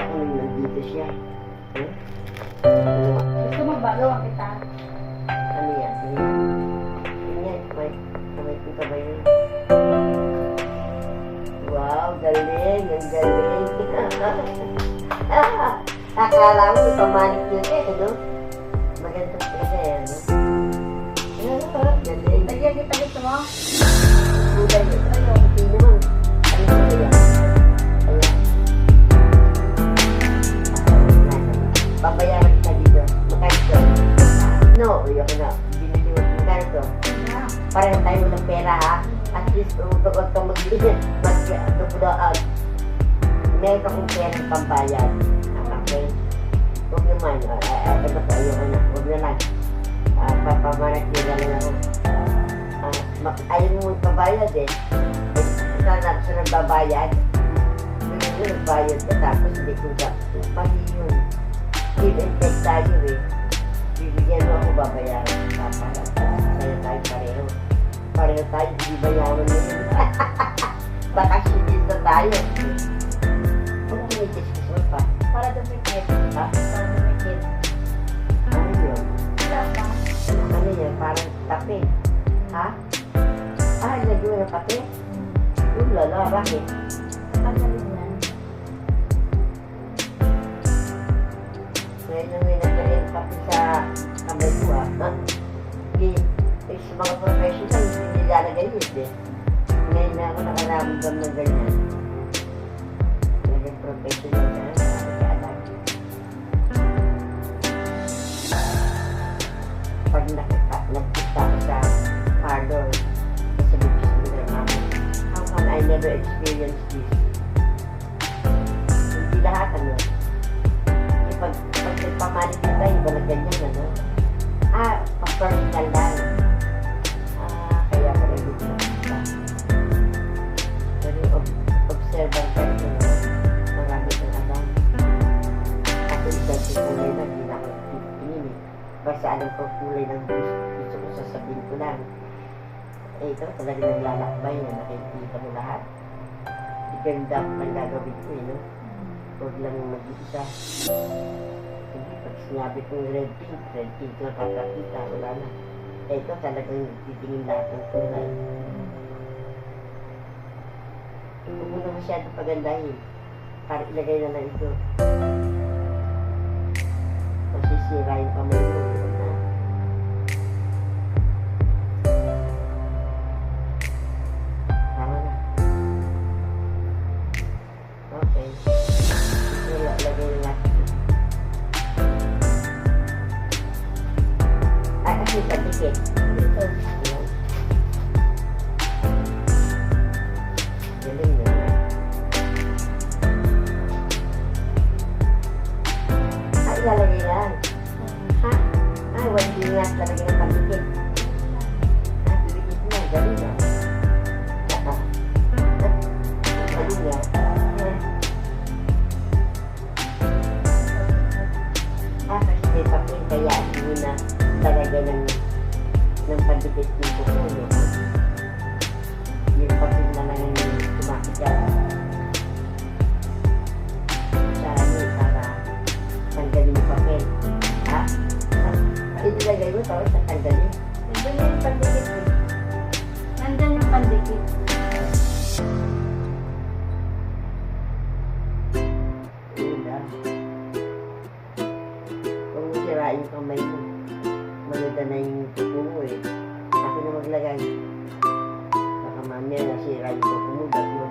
ako nung nandito siya. Eh? Gusto mo bagawan kita? Ano yan? Ano yan? Ano yan? Kamay ko ba yun? Wow, galing! Ang galing! Akala mo, pamanik yun eh, ano? Maganda talaga yan, no? Galing! Lagyan kita gusto mo? Kulay yun. Hindi naman. Ano ba yan? Ayan. Babayaran ka dito. Magkano? No, ayoko na. Binili mo. Magkano to? Pareho tayo ng pera, ha? At least, huwag kang mag-ibig. Mag-dupulaan. Meron akong pera ng pambayad. Okay? Huwag naman. Ito po, ayoko na. Huwag na lang. Papamanat nyo lang ako. Ayaw mo magpabayad eh. Sana ako sa nagbabayad. Hindi nagbayad ka tapos hindi ko ka. Pati yun. Give and take tayo eh. Bibigyan mo ako babayaran. Papalat. Kaya tayo pareho. Pareho tayo, hindi bayaran mo yun. Bakasyon na tayo. Kung kumidiskusyon pa. Para dumikit. Ha? Para dumikit. Ano yun? Wala pa. Ano yun? Parang tape. Ha? Lagyan mo ng tape? Lala, bakit? Ang galing yan. Ngayon na may nagkaroon kape sa kamay ko Hindi. Sa mga professional, hindi nilalagay yun eh. Ngayon na ako nakaramdam ng ganyan. Naging professional na nakakaalam. Pag nagkita ko sa parlor, sasabihin ko sa mga mama, how come I never experienced this? Hindi lahat ano. Pag nagpamalit din tayo, wala ganyan ano. Pa-personal lang. Kaya pala dito na kita. Pero observant ka rin ano. Marami kang alam. Ako isa sa kulay lang, hindi na ako tingin eh. Basta alam ko kulay ng gusto ko sasabihin ko lang. Ito talaga naglalakbay na nakikita mo lahat. Ganda ang gagawin ko eh, no? Huwag lang mag-isa. Hindi, pag sinabi kong red pink na kakakita, wala na. Ito talagang titingin lahat ng kulay. Huwag mo na masyado pagandahin. Para ilagay na lang ito. Masisirain pa mo yung na. Tama na. Okay. Lagay na natin. Kasi patikit. Dito. Ayan. Galing na. Ilalagay lang. Ha? Wag din nga lalagay ng patikit. Patikit na. Galing na. Galing na. Kasi may papel kaya hindi na talaga ng pandikit yung bukulo. Yung papel na lang yung tumakita sa ano para tanggalin yung papel. Ha? Ilagay mo tapos sa tanggalin. Nandun yung pandikit eh. Nandun yung pandikit. Sirain yung kamay mo. Maganda na yung kuko mo eh. Ako na maglagay. Baka mamaya nasira yung kuko mo. Ba't mo?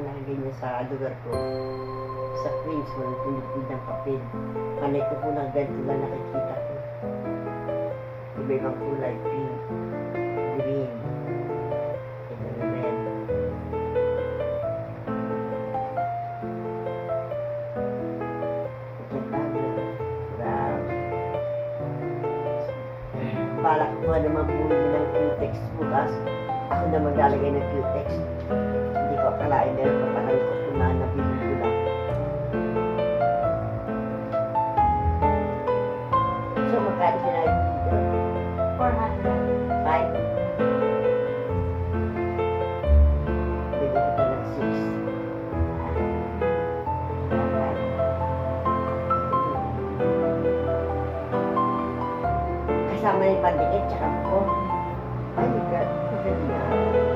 nakaganyan sa lugar ko. Sa Queens, walang tinipid ng papel. Panay ko po ng ganito lang nakikita ko. Iba-ibang kulay, pink, green, ito na red. Ito pa, brown. Balak ko nga naman bumili ng Q-Tex bukas. Ako na maglalagay ng Q-Tex. Hindi ko akalain meron pa palang ko na nabili ko lang. So, magkano sinabi dito? 400. 5? Bigyan kita ng 6. Kasama yung pandikit, tsaka po. Ay, magaling na.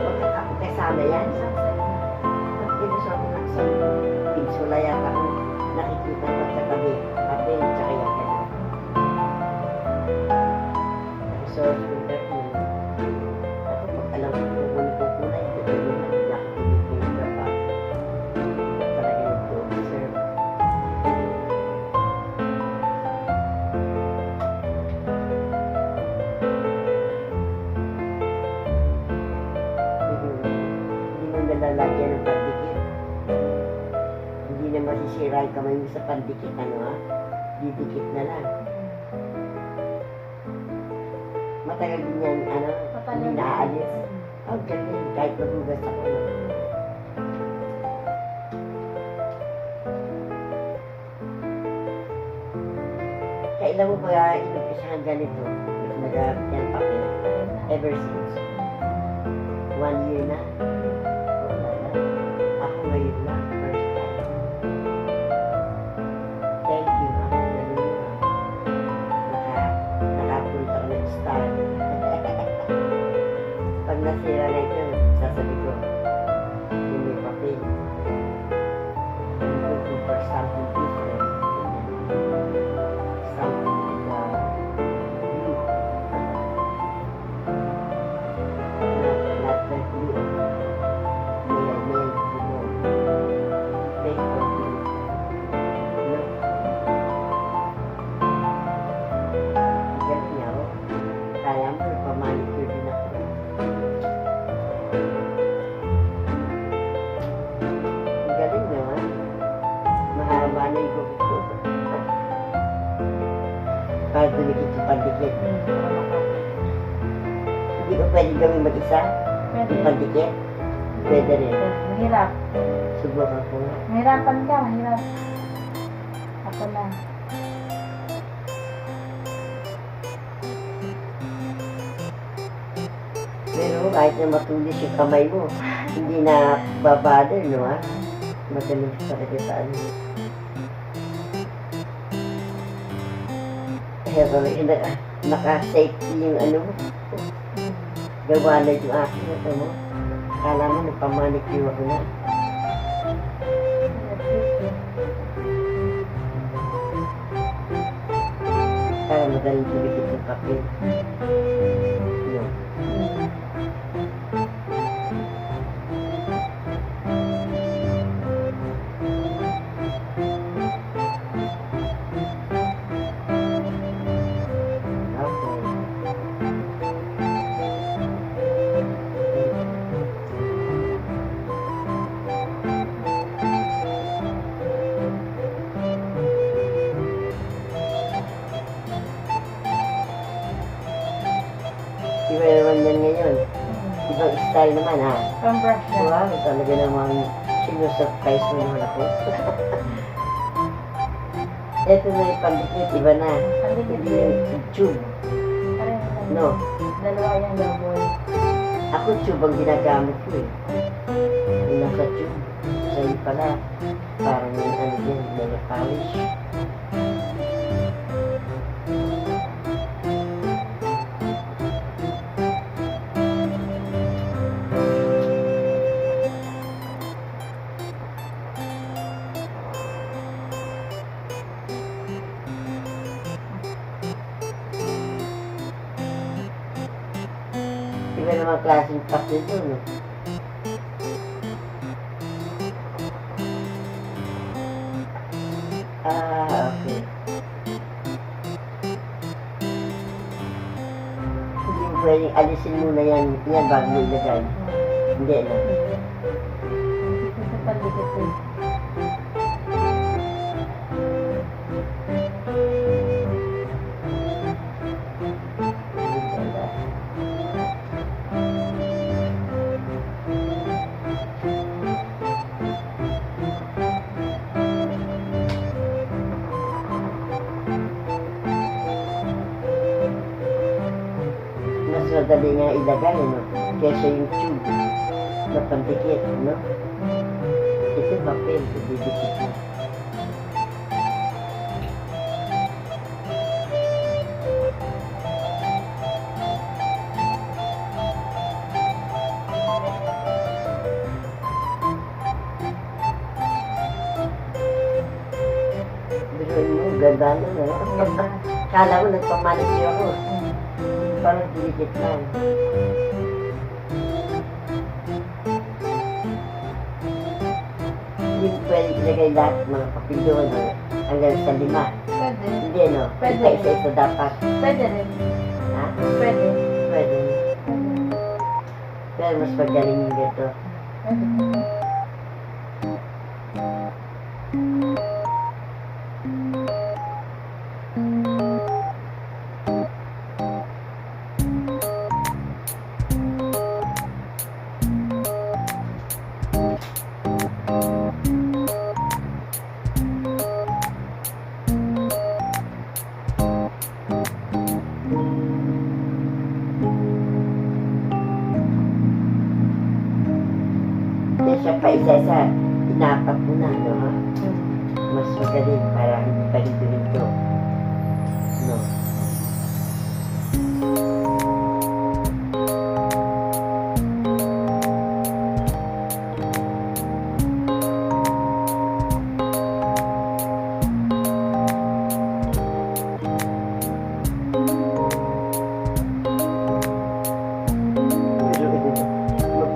Magkakasama yan. Isang set na. Pagkilos ako ng isang pinsula yata kung nakikita ko sa tabi. Papel, tsaka yung ganun. So, sugar ko. Ako pag alam ko kung ano kong kulay, ito yung nakikinig yung iba pa. Talaga nag-observe. Hindi mo nalalagyan ng pandikit. Hindi na masisira yung kamay mo sa pandikit, ano ha? Didikit na lang. Matagal din yan, ano, hindi naaalis. Ang galing, kahit magugas ako. Kailan mo ba inumpisahan ganito? Nag-aaral yan papel? Ever since? 1 year na? Wala na. Ako ngayon lang, first time. Thank you, ha? Galing mo, ha? Nakapunta ka ng start. Pag nasira na ito, sasabi ko, yung may papel. I'm looking for something different. Something blue. Not the blue. Nail, blue. Paper blue. No. Galing niya, oh. Kaya mo, pamanicure din ako. Galing naman. Mahaba na yung gupit ko. Para dumikit yung pandikit. Hindi ko pwede gawin mag-isa. Pwede. Yung pandikit. Pwede rin. Mahirap. Subukan ko nga. Mahirapan ka, mahirap. Ako na. Pero kahit na matulis yung kamay mo, hindi na babother, no ha? Magaling talaga sa ano. Kaya talaga naka-safety yung ano mo. Gawa na yung aking ito mo. Kala mo nagpamanicure ako na. Para magaling dumikit yung papel. Yun. Iba naman yan ngayon. Ibang style naman ha. From brush na. Wow, talaga namang sinusurprise mo naman ako. Ito na yung pandikit, iba na. Pandikit Hindi din. yung tube. Pareho lang. No. Dalawa yung double. Ako tube ang ginagamit ko eh. Yung nasa tube. Sa'yo pala. Parang yung ano din, nail polish. Iba naman klaseng papel doon. Okay. Hindi mo pwedeng alisin muna yan bago mo ilagay. Hindi na. Ito paligid eh. Mas madali nga ilagay, no? Kesa yung tube na pandikit, no? Ito papel, didikit mo. Biruin mo, ganda na, no? Kala ko nagpamanicure ako. Parang didikit lang. Hindi mo pwede ilagay lahat mga papel doon, no? Hanggang sa 5. Pwede. Hindi, no? Pwede. Isa-isa dapat. Pwede rin. Ha? Pwede. Pwede. Pero mas magaling yung gato. Pwede. Kesa pa isa-isa, inapat mo na, no? Ha? Mas magaling para hindi pa hinto-hinto. No?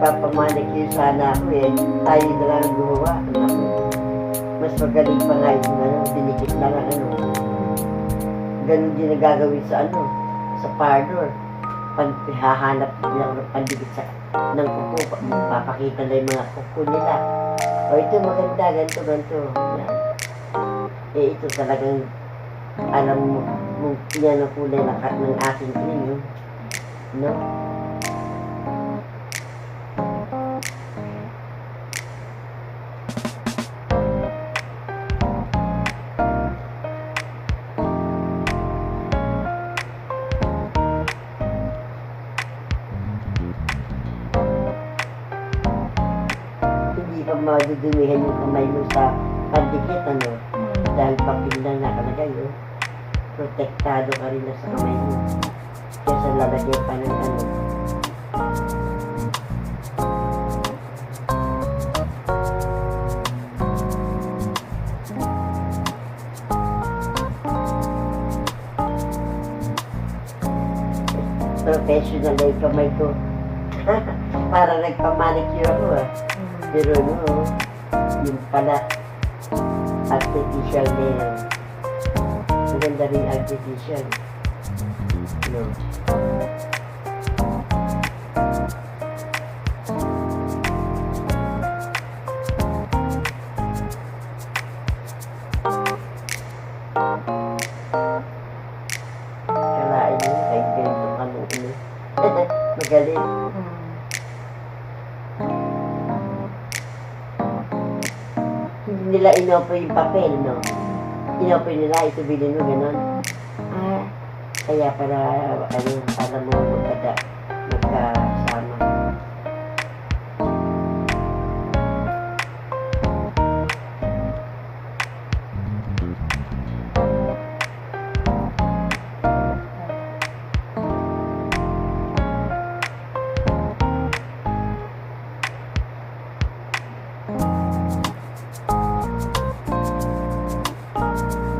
Magpapamanicure sana ako eh. Tayo na lang ang gumawa. Naku. Mas magaling pa nga yung dinikit na lang ano. Ganun din ang gagawin sa sa parlor. Hahanap lang ng pandikit ng kuko. Papakita na yung mga kuko nila. O ito maganda, ganito. Yan. Eh ito talagang alam mo, yan ang kulay ng aking cream. No? Hindi pa madudumihan yung kamay mo sa pandikit, ano? Dahil papel lang nakalagay, no? Protektado ka rin na sa kamay mo. Kaya sa lalagyan pa ng ano. Professional na yung kamay ko. Para nagpamanicure ako, ah. Pero no, yung pala, artificial na yan. Maganda rin artificial. No. Kalain mo, kahit ganito ka mo. Magaling. Hindi nila inopo yung papel, no? Inopo nila, ito bilhin mo, gano'n. Kaya para, para mo magkasama.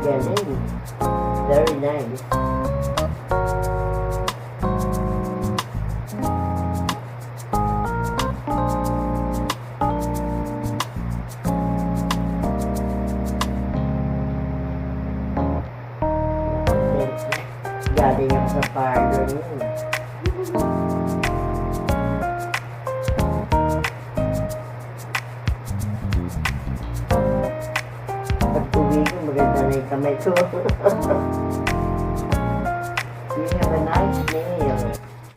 Galing. Very nice. galing ako sa parlor yun. Pag uwi ko, maganda na yung kamay ko. You have a nice nail.